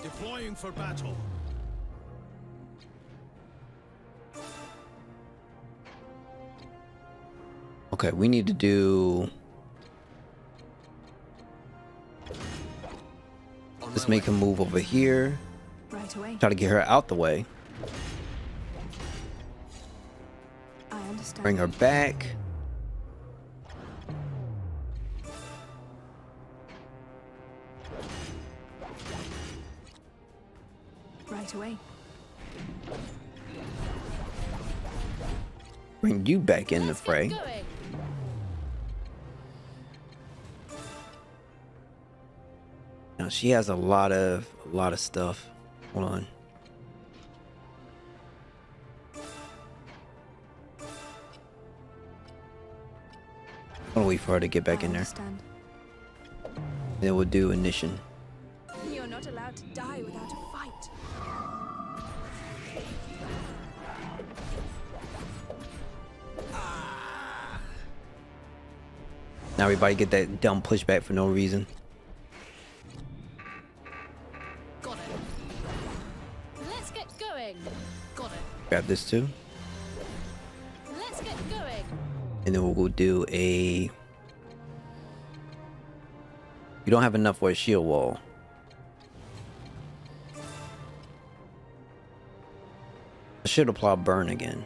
Deploying for battle. Okay, we need to do... Let's make a move over here. Right away. Try to get her out the way. I understand. Bring her back. Right away. Bring you back in the fray. Now she has a lot of stuff. Hold on. I'm gonna wait for her to get back in there. Then we'll do ignition. You're not allowed to die without a fight. Now everybody get that dumb pushback for no reason. Got it. Let's get going. Got it. Grab this too. Let's get going. And then we'll go do a... You don't have enough for a shield wall. I should apply burn again.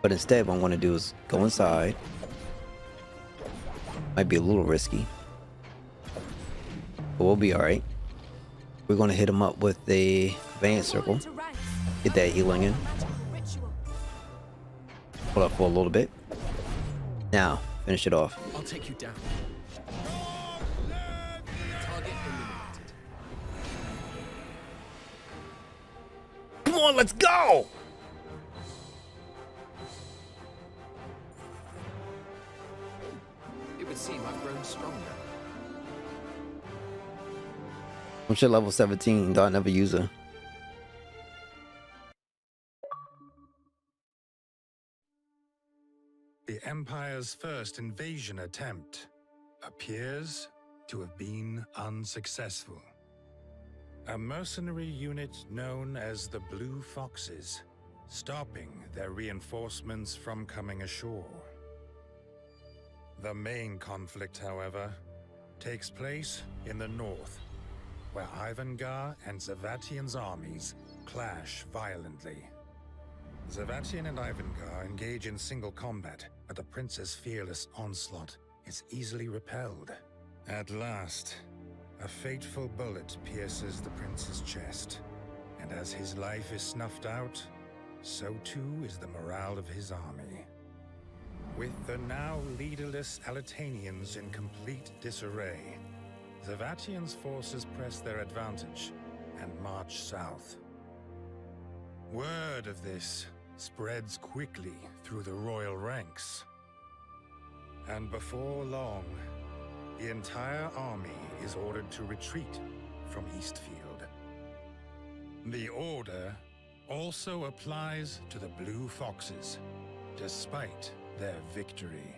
But instead what I'm going to do is go inside. Might be a little risky. But we'll be alright. We're going to hit him up with the advanced circle. Get that healing in. Hold up for a little bit. Now, finish it off. I'll take you down. Target eliminated. Come on, let's go! It would seem I've grown stronger. I'm sure level 17, though I never use her. The Empire's first invasion attempt appears to have been unsuccessful. A mercenary unit known as the Blue Foxes, stopping their reinforcements from coming ashore. The main conflict, however, takes place in the north, where Ivangar and Zavatian's armies clash violently. Zavatian and Ivangar engage in single combat, but the prince's fearless onslaught is easily repelled. At last, a fateful bullet pierces the prince's chest, and as his life is snuffed out, so too is the morale of his army. With the now leaderless Alitanians in complete disarray, Zavatian's forces press their advantage and march south. Word of this spreads quickly through the royal ranks. And before long, the entire army is ordered to retreat from Eastfield. The order also applies to the Blue Foxes, despite their victory.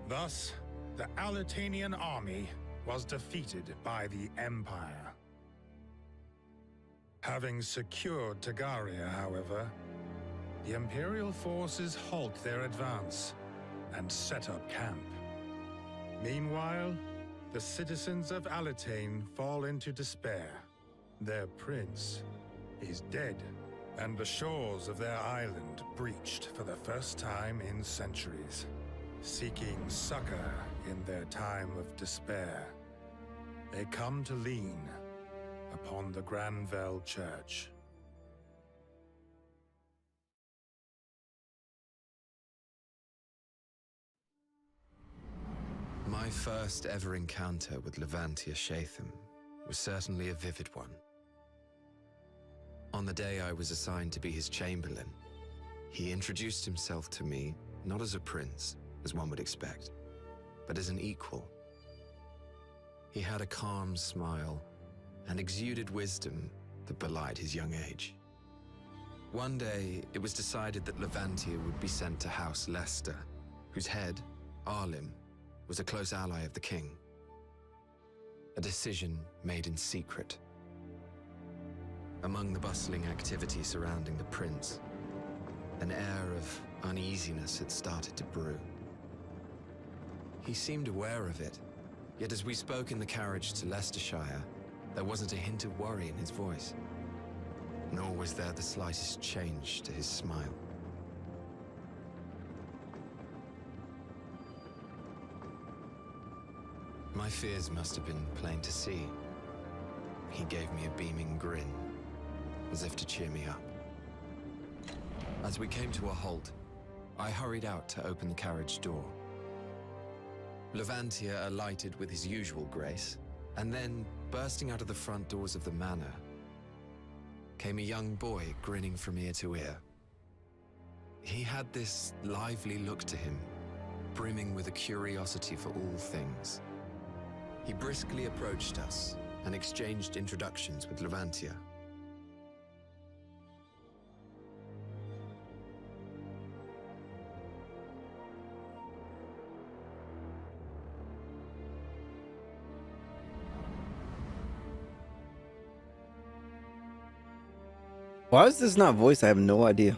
Thus, the Alitanian army was defeated by the Empire. Having secured Tagaria, however, the Imperial forces halt their advance and set up camp. Meanwhile, the citizens of Alitane fall into despair. Their prince is dead, and the shores of their island breached for the first time in centuries. Seeking succor in their time of despair, they come to lean upon the Granville Church. My first ever encounter with Levantia Shatham was certainly a vivid one. On the day I was assigned to be his chamberlain, he introduced himself to me not as a prince, as one would expect, but as an equal. He had a calm smile and exuded wisdom that belied his young age. One day, it was decided that Levantia would be sent to House Leicester, whose head, Arlim, was a close ally of the king. a decision made in secret. Among the bustling activity surrounding the prince, an air of uneasiness had started to brew. He seemed aware of it, yet as we spoke in the carriage to Leicestershire, there wasn't a hint of worry in his voice, nor was there the slightest change to his smile. My fears must have been plain to see. He gave me a beaming grin, as if to cheer me up. As we came to a halt, I hurried out to open the carriage door. Levantia alighted with his usual grace, and then, bursting out of the front doors of the manor, came a young boy grinning from ear to ear. He had this lively look to him, brimming with a curiosity for all things. He briskly approached us and exchanged introductions with Levantia. Why is this not voiced? I have no idea.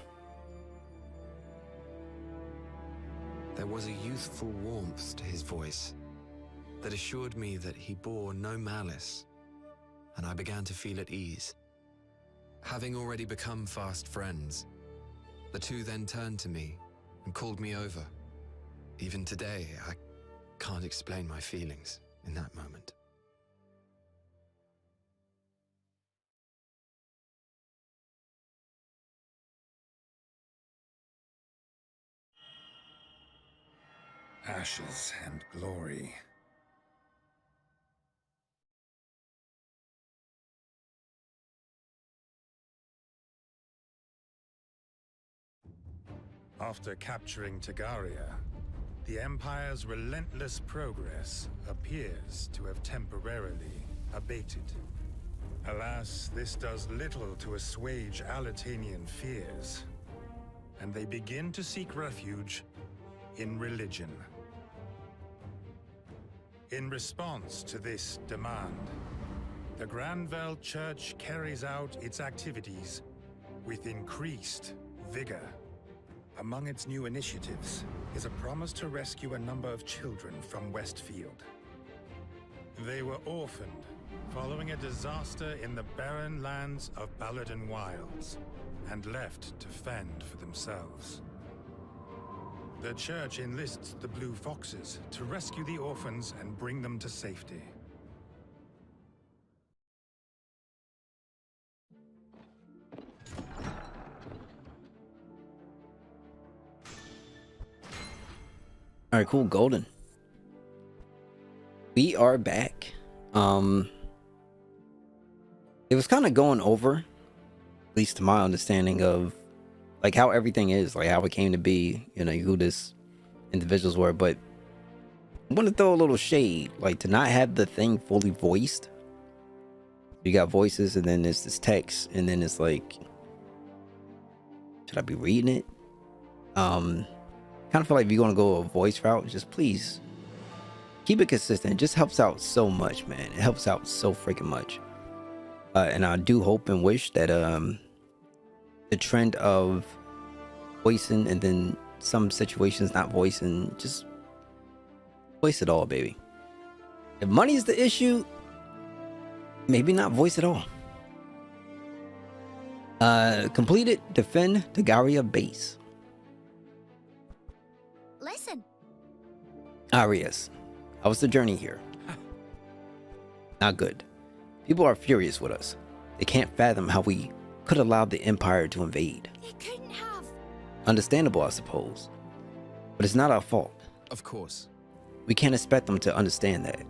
There was a youthful warmth to his voice that assured me that he bore no malice, and I began to feel at ease. Having already become fast friends, the two then turned to me and called me over. Even today, I can't explain my feelings in that moment. Ashes and glory. After capturing Tagaria, the Empire's relentless progress appears to have temporarily abated. Alas, this does little to assuage Alatanian fears, and they begin to seek refuge in religion. In response to this demand, the Granville Church carries out its activities with increased vigor. Among its new initiatives is a promise to rescue a number of children from Westfield. They were orphaned following a disaster in the barren lands of Balladen Wilds and left to fend for themselves. The church enlists the Blue Foxes to rescue the orphans and bring them to safety. All right, cool. Golden. We are back. It was kind of going over, at least to my understanding of like how everything is, like how it came to be, you know, who this individuals were, but I want to throw a little shade, like to not have the thing fully voiced. You got voices and then there's this text and then it's like, should I be reading it? Kind of feel like if you're going to go a voice route, just please keep it consistent. It just helps out so much, man. It helps out so freaking much. And I do hope and wish that the trend of voicing and then some situations not voicing, just voice it all, baby. If money is the issue, maybe not voice at all. Completed defend Tagaria base. Listen. Arias, how was the journey here? Not good. People are furious with us. They can't fathom how we could allow the Empire to invade. They couldn't have. Understandable, I suppose. But it's not our fault. Of course. We can't expect them to understand that.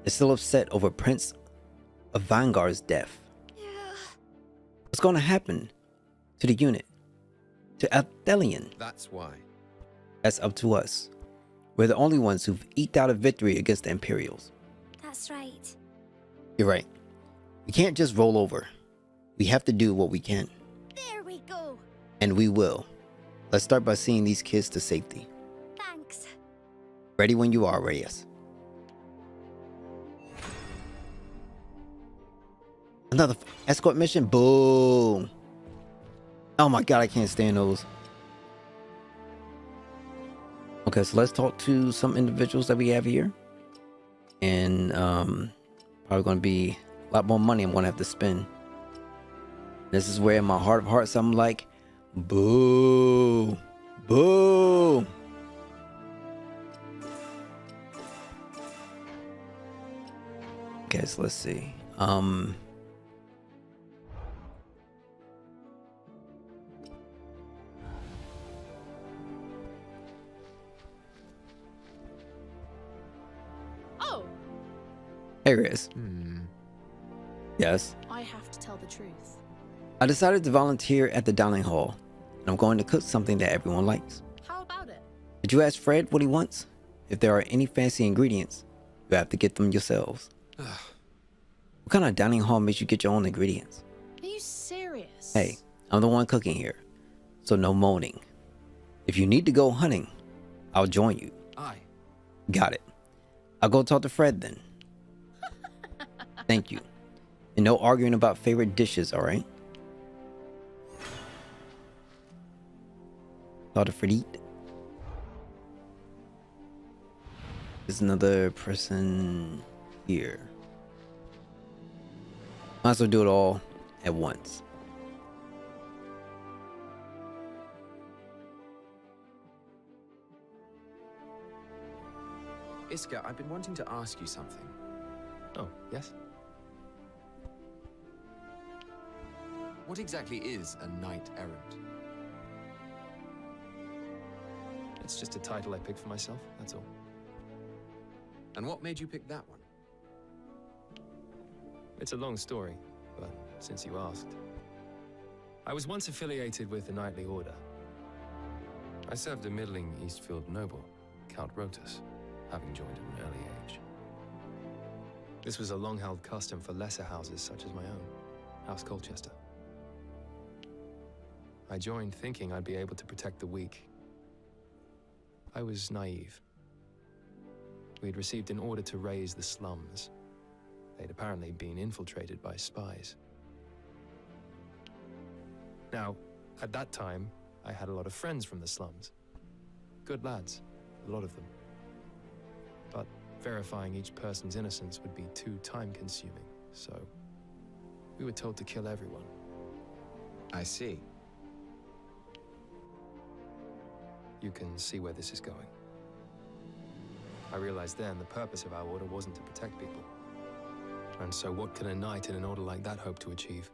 They're still upset over Prince of Vanguard's death. What's going to happen to the unit? To Athelion? That's why. That's up to us. We're the only ones who've eked out a victory against the Imperials. That's right. You're right. We can't just roll over. We have to do what we can. There we go. And we will. Let's start by seeing these kids to safety. Thanks. Ready when you are, Reyes. Another escort mission. Boom. Oh my god, I can't stand those. Okay, so let's talk to some individuals that we have here. And probably gonna be a lot more money I'm gonna have to spend. This is where in my heart of hearts I'm like, boo. Boo. Okay, so let's see. Oh, Here it is. Yes. I have to tell the truth. I decided to volunteer at the dining hall, and I'm going to cook something that everyone likes. How about it? Did you ask Fred what he wants? If there are any fancy ingredients, you have to get them yourselves. What kind of dining hall makes you get your own ingredients? Are you serious? Hey, I'm the one cooking here, so no moaning. If you need to go hunting, I'll join you. Aye. Got it. I'll go talk to Fred then. Thank you. And no arguing about favorite dishes, alright? Talk to Fred. There's another person here. Might as well do it all at once. Iska, I've been wanting to ask you something. Oh, yes? What exactly is a knight errant? It's just a title I picked for myself, that's all. And what made you pick that one? It's a long story, but since you asked. I was once affiliated with the Knightly Order. I served a middling Eastfield noble, Count Rotus, having joined at an early age. This was a long-held custom for lesser houses such as my own, House Colchester. I joined thinking I'd be able to protect the weak. I was naive. We'd received an order to raise the slums. They'd apparently been infiltrated by spies. Now, at that time, I had a lot of friends from the slums. Good lads, a lot of them. But verifying each person's innocence would be too time-consuming, so we were told to kill everyone. I see. You can see where this is going. I realized then the purpose of our order wasn't to protect people. And so what can a knight in an order like that hope to achieve?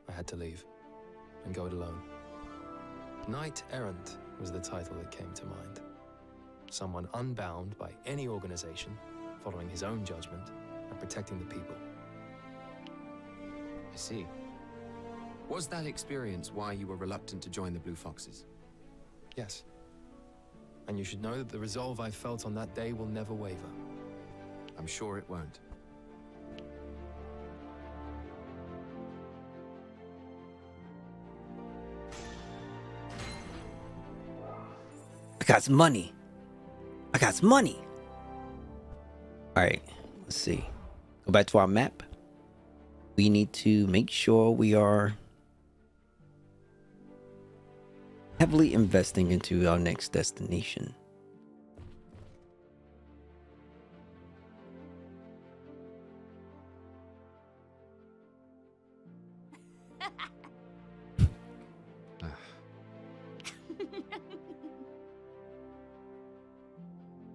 I had to leave, and go it alone. Knight Errant was the title that came to mind. Someone unbound by any organization, following his own judgment, and protecting the people. I see. Was that experience why you were reluctant to join the Blue Foxes? Yes. And you should know that the resolve I felt on that day will never waver. I'm sure it won't. I got some money. I got some money. Alright, let's see. Go back to our map. We need to make sure we are heavily investing into our next destination.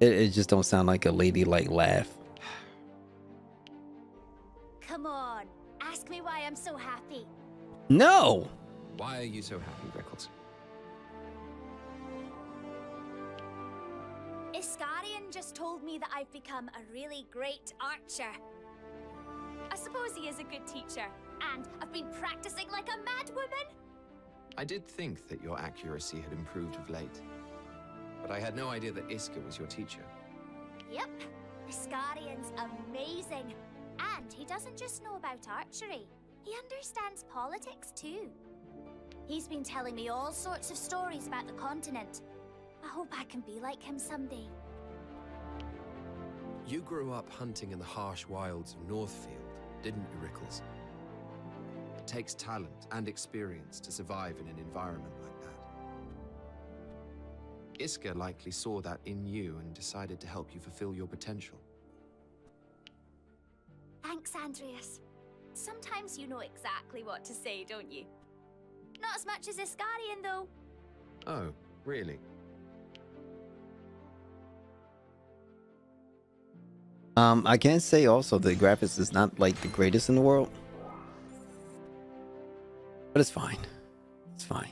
It just don't sound like a ladylike laugh. Come on, ask me why I'm so happy. No! Why are you so happy, Reckles? Iskarian just told me that I've become a really great archer. I suppose he is a good teacher, and I've been practicing like a madwoman. I did think that your accuracy had improved of late, but I had no idea that Iska was your teacher. Yep, Iskarian's amazing. And he doesn't just know about archery, he understands politics too. He's been telling me all sorts of stories about the continent. I hope I can be like him someday. You grew up hunting in the harsh wilds of Northfield, didn't you, Rickles? It takes talent and experience to survive in an environment like that. Iska likely saw that in you and decided to help you fulfill your potential. Thanks, Andreas. Sometimes you know exactly what to say, don't you? Not as much as Iscarian, though. Oh, really? I can say also the graphics is not like the greatest in the world, but it's fine. It's fine.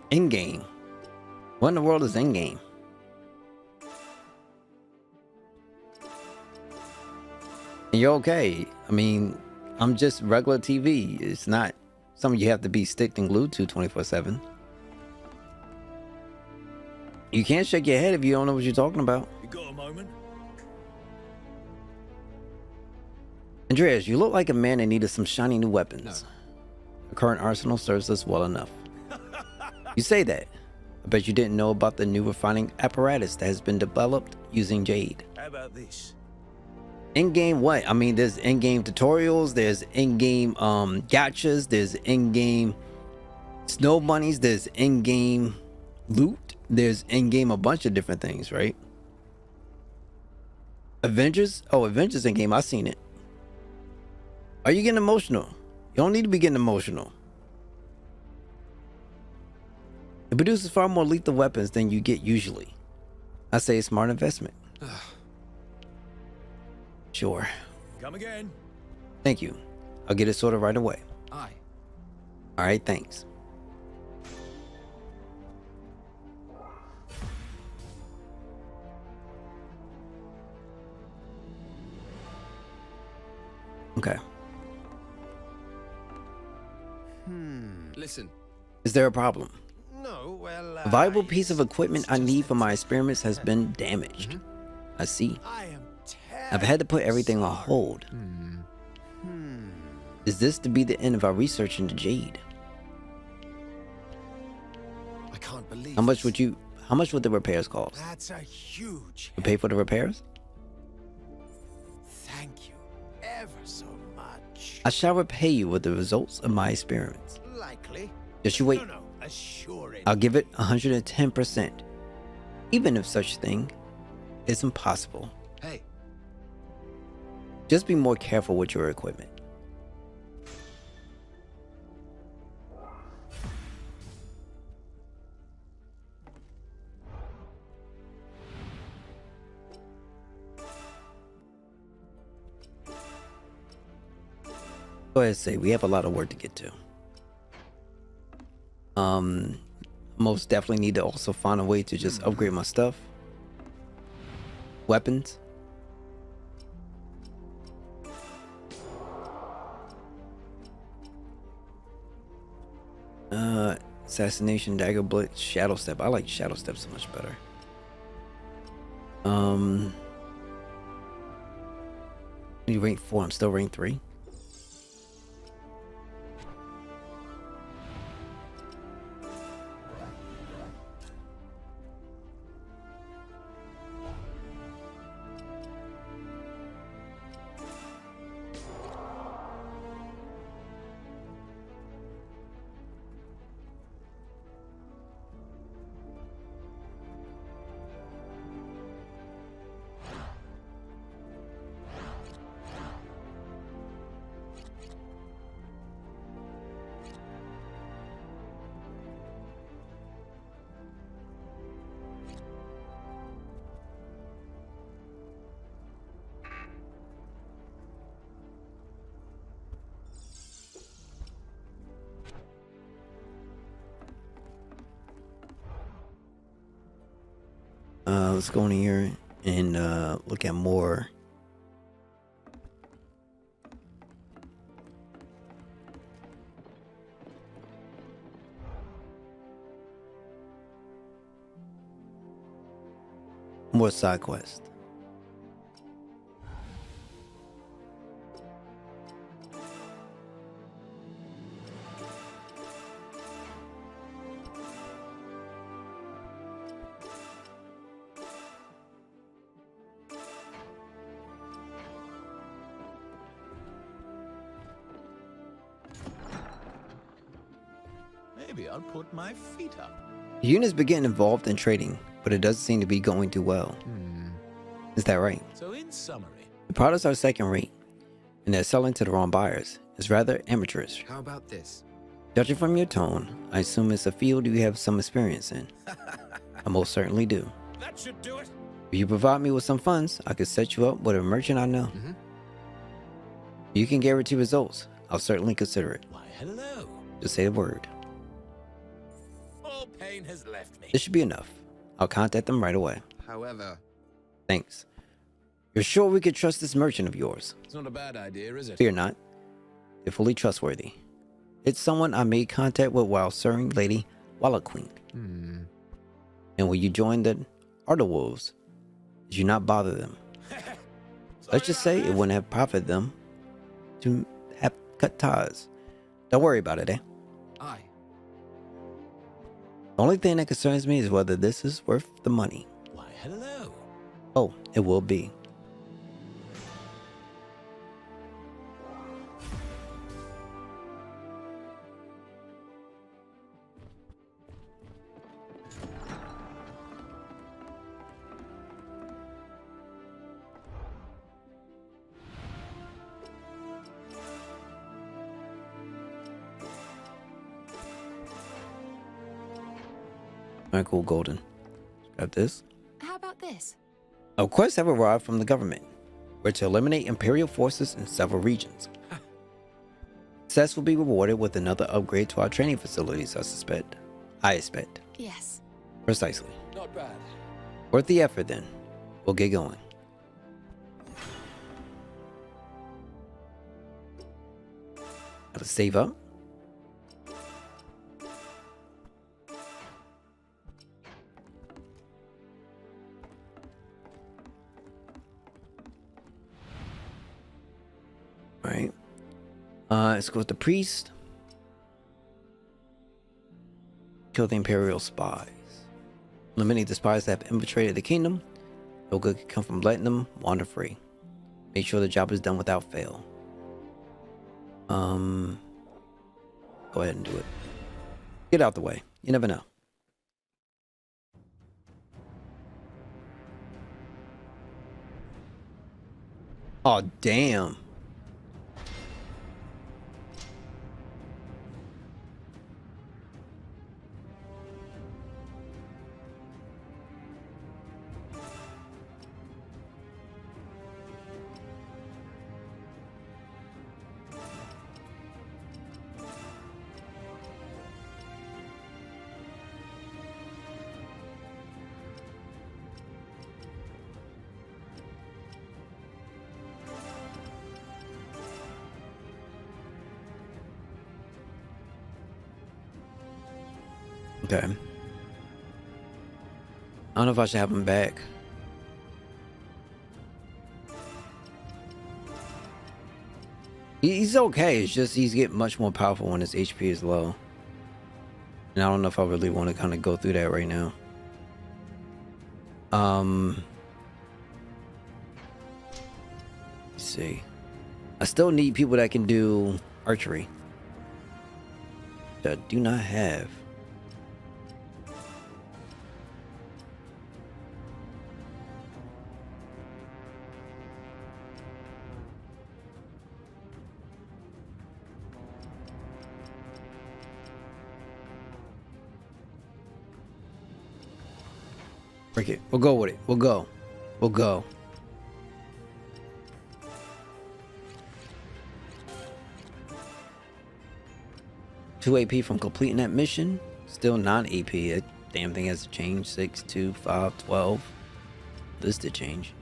In game. What in the world is in game? And you're okay. I mean, I'm just regular TV. It's not something you have to be sticked and glued to 24/7. You can't shake your head if you don't know what you're talking about. You got a moment? Andreas, you look like a man that needed some shiny new weapons. No. The current arsenal serves us well enough. You say that. I bet you didn't know about the new refining apparatus that has been developed using jade. How about this? In-game what? I mean, there's in-game tutorials, there's in-game gotchas, there's in-game snow bunnies, there's in-game loot, there's in-game a bunch of different things, right? Avengers? Oh, Avengers in-game, I seen it. Are you getting emotional? You don't need to be getting emotional. It produces far more lethal weapons than you get usually. I say a smart investment. Sure. Come again. Thank you. I'll get it sorted right away. Aye. All right, thanks. Okay. Listen, Is there a problem? No, well, A valuable piece of equipment I need for my experiments has been damaged. I see. I am I've had to put everything on hold. Is this to be the end of our research into jade? I can't believe How much this. would the repairs cost? That's a huge To pay for the repairs? thank you ever so much. I shall repay you with the results of my experiments. Likely. Just you wait. No, assuredly. I'll give it 110%. Even if such thing is impossible. hey, Just be more careful with your equipment. Go ahead and say we have a lot of work to get to. Most definitely need to also find a way to just upgrade my stuff. Weapons. Assassination, dagger blitz, shadow step. I like shadow step so much better. You rank 4, I'm still rank 3. Let's go in here and look at more. More side quest. Maybe I'll put my feet up. The units begin involved in trading, but it doesn't seem to be going too well. Is that right? So in summary, The products are second rate, and they're selling to the wrong buyers. It's rather amateurish. How about this? Judging from your tone, I assume it's a field you have some experience in. I most certainly do. that should do it. If you provide me with some funds, I could set you up with a merchant I know. Mhm. If you can guarantee results, I'll certainly consider it. Why, hello. Just say the word. All pain has left me. This should be enough. I'll contact them right away. However, Thanks. You're sure we could trust this merchant of yours? It's not a bad idea, is it? Fear not. They're fully trustworthy. It's someone I made contact with while serving Lady Wallaqueen. And when you joined the Wolves, did you not bother them? Let's just say it wouldn't have profited them to have cut ties. Don't worry about it, eh? I. The only thing that concerns me is whether this is worth the money. Why, hello. Oh, it will be. Alright, cool, Golden. Got this. How about this? A quest have arrived from the government. We're to eliminate Imperial forces in several regions. Success will be rewarded with another upgrade to our training facilities, I expect. Yes. Precisely. Not bad. Worth the effort then. We'll get going. Gotta save up. Alright. Let's go with the priest. Kill the Imperial spies. Eliminate the spies that have infiltrated the kingdom. No good can come from letting them wander free. Make sure the job is done without fail. Go ahead and do it. Get out the way. You never know. Oh, damn. Okay. I don't know if I should have him back. He's okay. It's just he's getting much more powerful when his HP is low. And I don't know if I really want to kind of go through that right now. Let's see. I still need people that can do archery. That I do not have. Break it. We'll go with it. We'll go. We'll go. Two AP from completing that mission. Still non-AP. That damn thing has to change. 6, 2, 5, 12. This did change.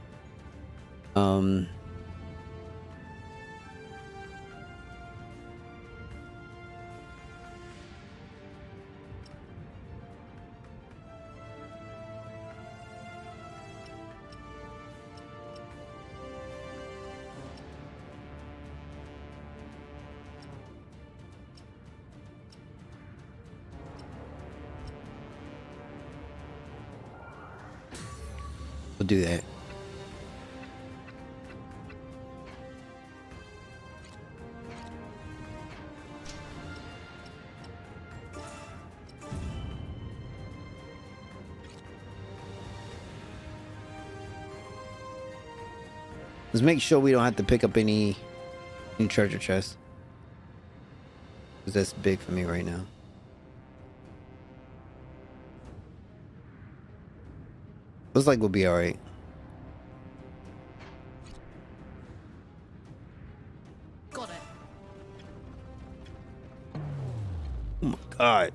We'll do that. Let's make sure we don't have to pick up any treasure chests. Because that's big for me right now. Looks like we'll be alright. Got it. Oh my god.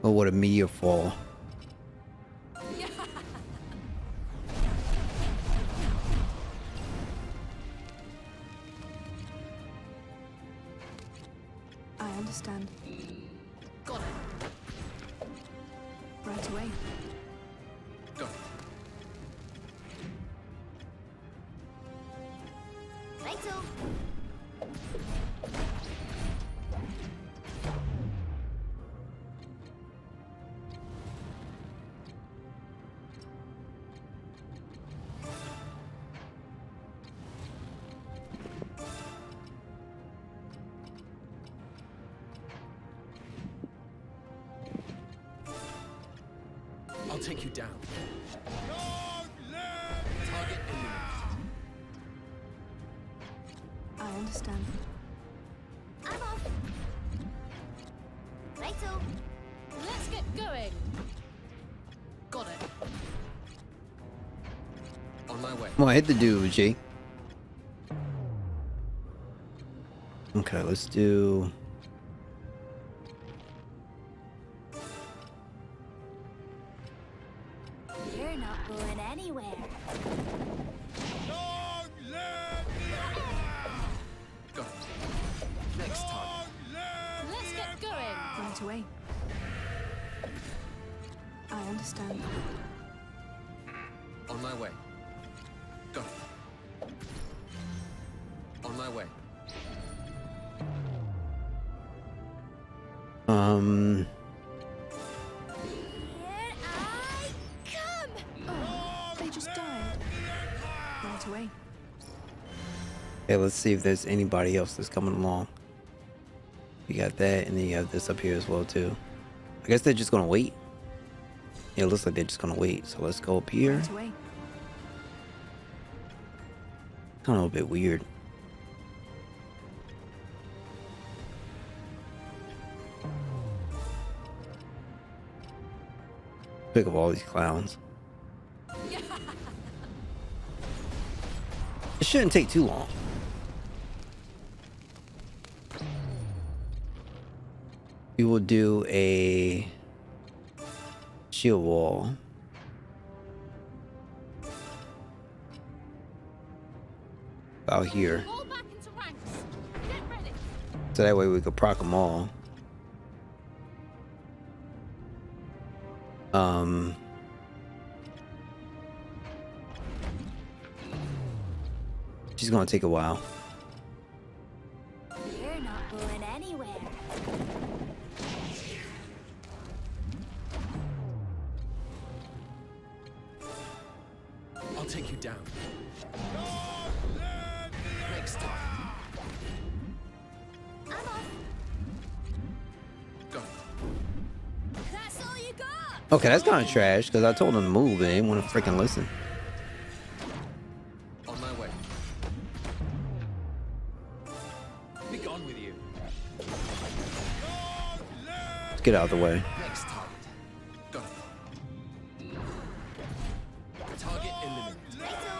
Oh, what a meteor fall. I understand. Got it. Right away. Got it. Righto. I'll take you down. Target eliminated. I understand. I'm off. Righto. Let's get going. Got it. On my way. Come on, hit the dude, G. Okay, let's do... You're not going anywhere. Got it. Next target. Let's get going. Right away. I understand. On my way. Got it. On my way. Here I come. Oh, they just died. Right away. Okay, let's see if there's anybody else that's coming along. You got that, and then you have this up here as well, too. I guess they're just gonna wait. Yeah, it looks like they're just gonna wait. So let's go up here. Right away. Kind of a bit weird. Pick up all these clowns. It shouldn't take too long. We will do a shield wall. Out here. Fall back into ranks. Get ready. So that way we could proc them all. She's gonna take a while. You're not going anywhere. I'll take you down. Next target. I'm off. Got it. That's all you got. Okay, that's kind of trash because I told them to move and they didn't want to freaking listen. On my way. Be gone with you. Let's get out of the way. Next target. Got it. Target eliminated. Righto.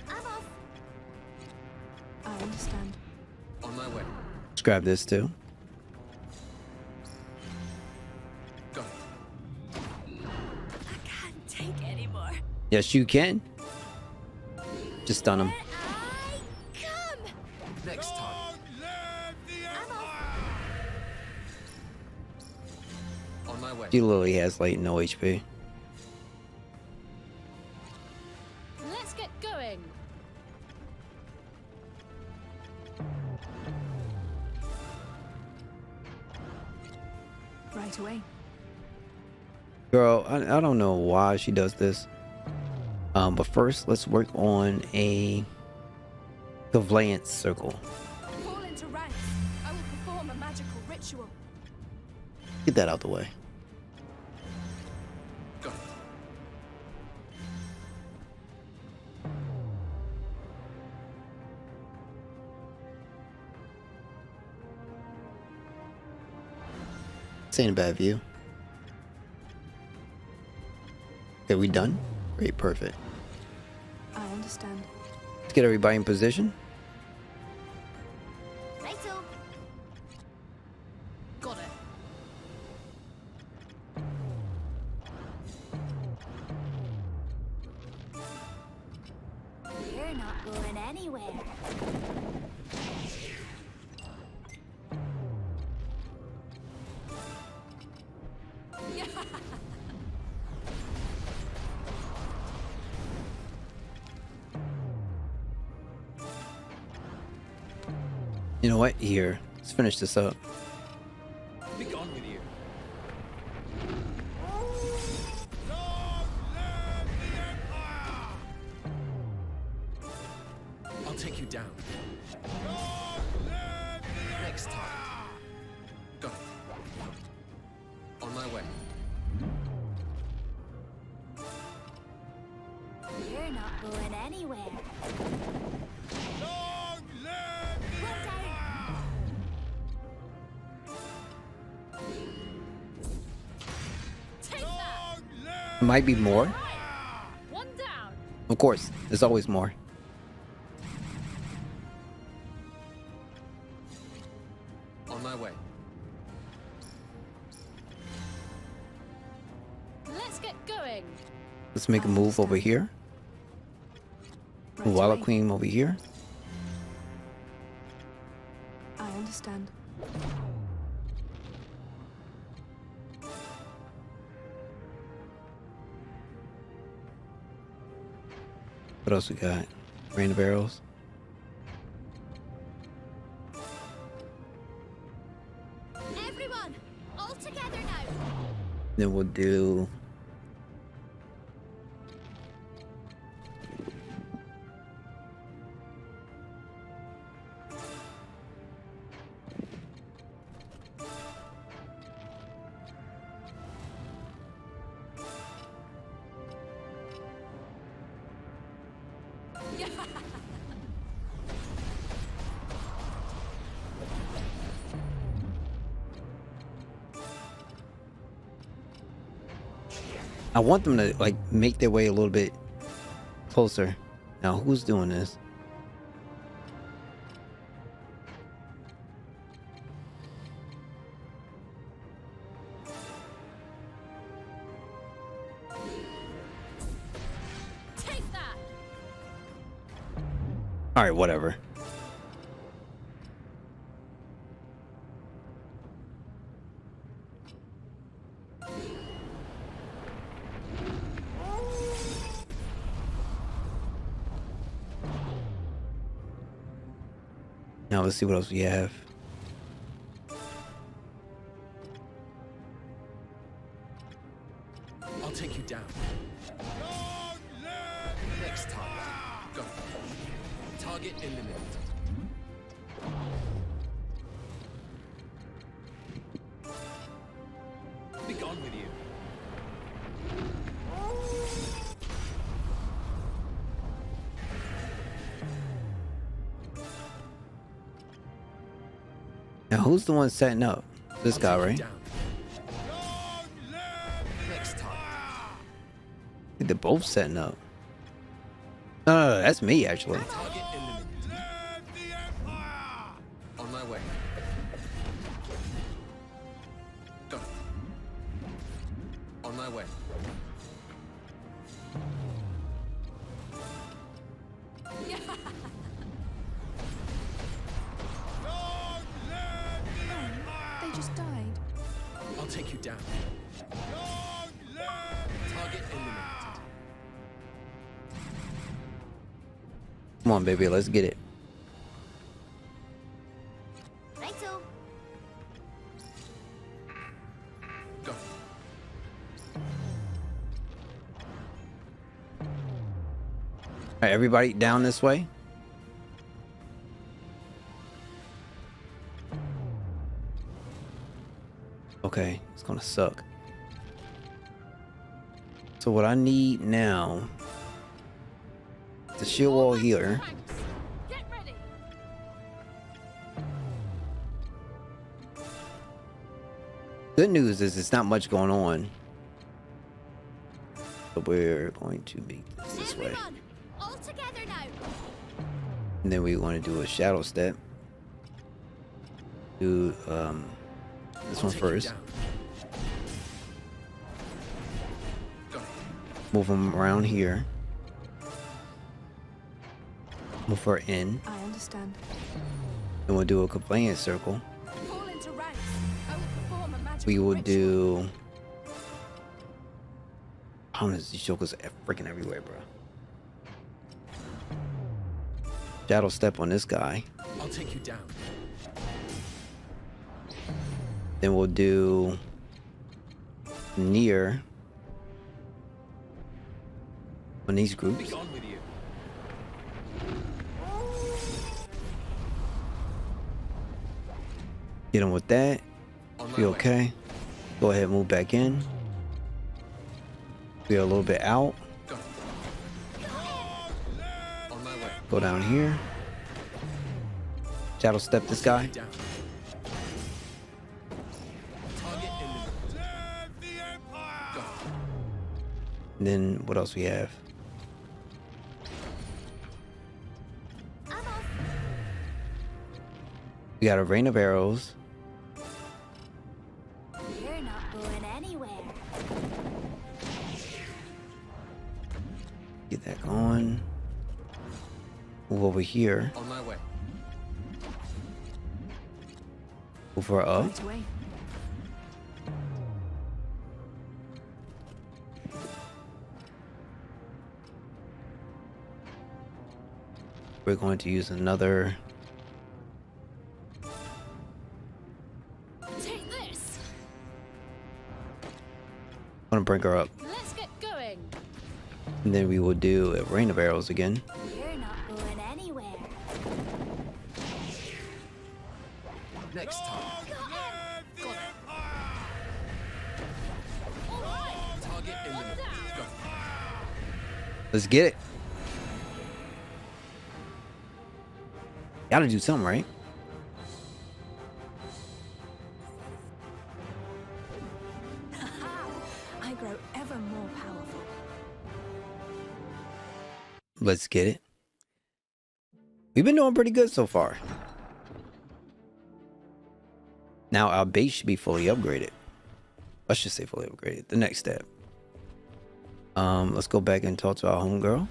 I'm off. I understand. On my way. Let's grab this too. Got it. I can't take anymore. Yes, you can. Just stun him. Here I come. Next target. I'm off. On my way. She literally has like no HP. Let's get going. Right away. Girl, I don't know why she does this. But first, let's work on a Conveyance circle. Fall into ranks. I will perform a magical ritual. Get that out the way. Got it. This ain't a bad view. Okay, we done? Great, perfect. I understand. Let's get everybody in position. Righto. Got it. You're not going anywhere. You know what? Here, let's finish this up. Be gone with you. I'll take you down. Next time. Got it. On my way. You're not going anywhere. One down. Take that. Might be more. One down. Of course, there's always more. On my way. Let's get going. Let's make a move over here. Right Walla away. Queen over here. I understand. What else we got? Rain of Arrows. Everyone, all together now. Then we'll do. I want them to like make their way a little bit closer. Now, who's doing this? Take that. All right, whatever. Now let's see what else we have. I'll take you down. Next time. Go. Target eliminated. Be gone with you. Now, who's the one setting up? This I'll guy, take you right? down. Next time. They're both setting up. No, that's me actually. Target eliminated. On my way. Go. On my way. They just died. I'll take you down. Target eliminated. Come on, baby, let's get it. Righto. Go. All right, everybody down this way. Okay, it's gonna suck. So what I need now, the shield wall here. Ranks. Get ready. Good news is it's not much going on. But we're going to beat this way. Everyone, all together now. And then we want to do a shadow step. Do this one first. Move them around here. Move her in. I understand. And we'll do a compliance circle. Fall into ranks. I will perform a magical We will ritual. do. Oh, these jokers are freaking everywhere, bro. Shadow step on this guy. I'll take you down. Then we'll do near on these groups. Be on with you. Get him with that. On my Be way. okay. Go ahead, move back in. Be a little bit out. Got it. On my way. Go down here. Shadow step this guy. Down. Target eliminated. Got it. And then what else we have? I'm off. We got a rain of arrows. You're not going anywhere. Get that going. Move over here. On my way. Move her up. Right away. We're going to use another. Take this. I'm gonna bring her up. Let's get going. And then we will do a rain of arrows again. You're not going anywhere. Next time. All right. Target eliminated. down. Got it. Let's get it. Gotta do something, right? I grow ever more powerful. Let's get it. We've been doing pretty good so far. Now our base should be fully upgraded. Let's just say fully upgraded. The next step. Let's go back and talk to our homegirl.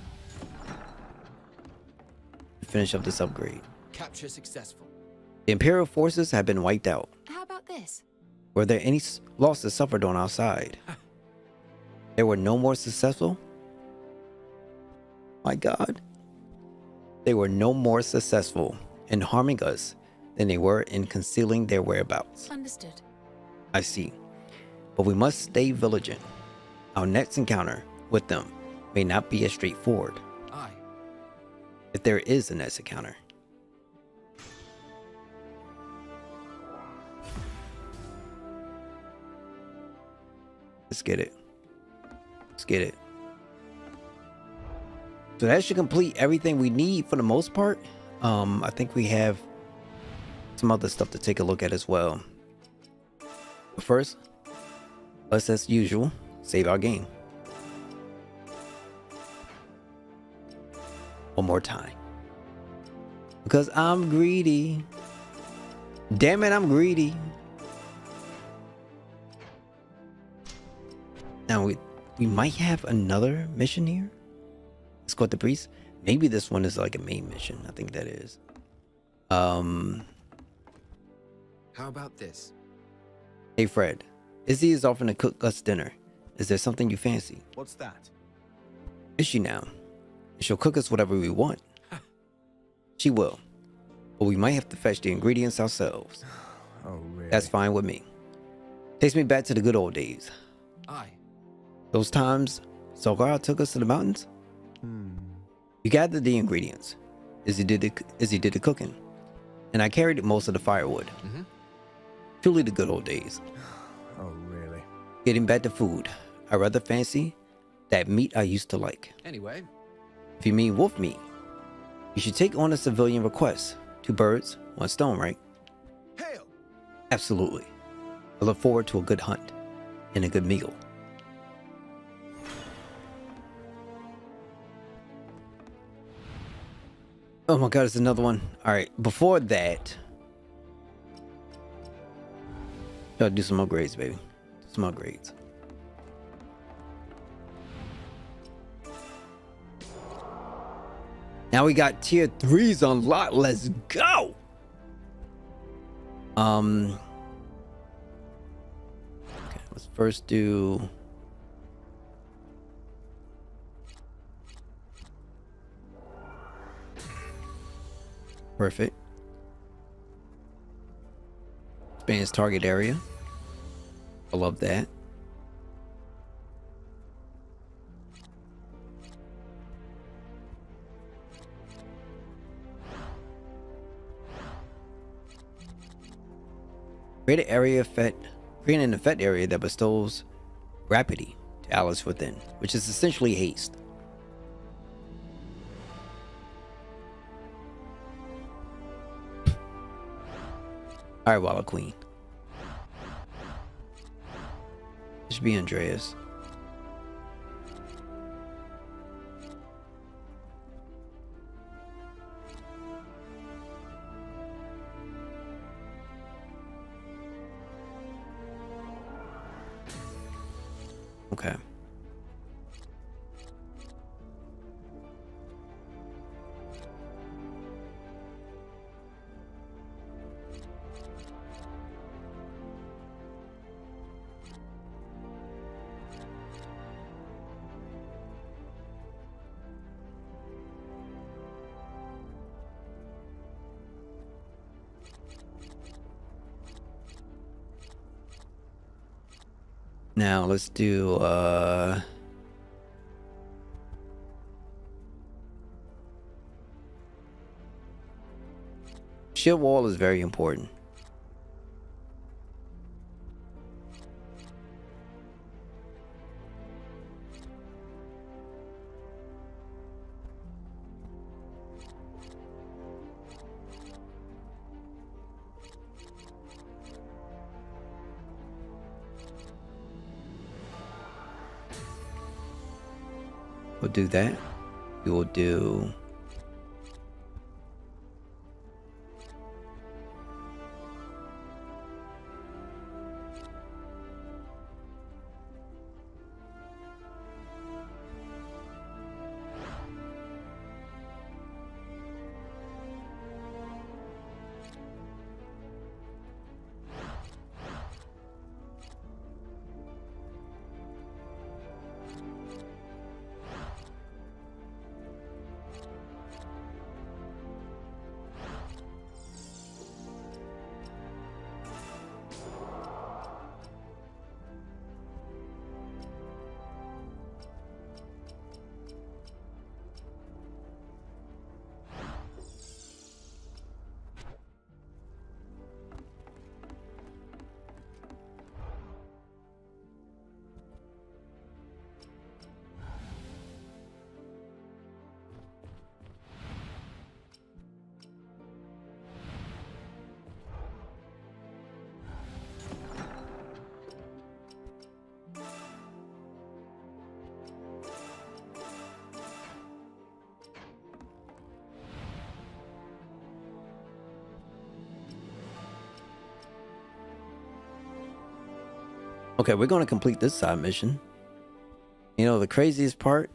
Finish up this upgrade. Capture successful. The Imperial forces have been wiped out. How about this? Were there any losses suffered on our side? There were no more successful? My God. They were no more successful in harming us than they were in concealing their whereabouts. Understood. I see. But we must stay vigilant. Our next encounter with them may not be as straightforward, Aye. if there is a next encounter. Let's get it. Let's get it. So that should complete everything we need for the most part. I think we have some other stuff to take a look at as well. But first, let's, as usual, save our game. One more time. Because I'm greedy. Damn it, I'm greedy. Now we might have another mission here. Escort the priest. Maybe this one is like a main mission. I think that is. How about this? Hey Fred, Izzy is offering to cook us dinner. Is there something you fancy? What's that? Is she now? She'll cook us whatever we want. She will. But we might have to fetch the ingredients ourselves. Oh, really? That's fine with me. Takes me back to the good old days. Aye. Those times Solgar took us to the mountains. We gathered the ingredients. Izzy did the cooking. And I carried most of the firewood. Truly the good old days. Oh, really? Getting back to food. I rather fancy that meat I used to like. Anyway, If you mean wolf meat, you should take on a civilian request. 2 birds, 1 stone, right? Hail! Absolutely. I look forward to a good hunt and a good meal. Oh my god, it's another one. Alright, before that, gotta do some upgrades, baby. Some upgrades. Now we got tier 3s unlocked. Let's go. Okay, let's first do perfect. Expands target area. I love that. Create an area effect. Create an effect area that bestows rapidity to allies within, which is essentially haste. Alright, Walla Queen. This should be Andreas. Okay. Now let's do shield wall is very important. We'll do that. We will do okay, we're going to complete this side mission. You know, the craziest part,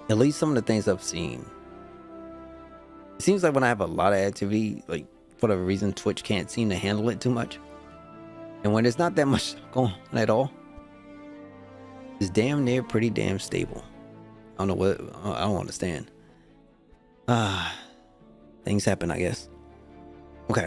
at least some of the things I've seen, it seems like when I have a lot of activity, like for whatever reason, Twitch can't seem to handle it too much. And when there's not that much going on at all, it's damn near pretty damn stable. I don't know what, I don't understand. Things happen, I guess. Okay.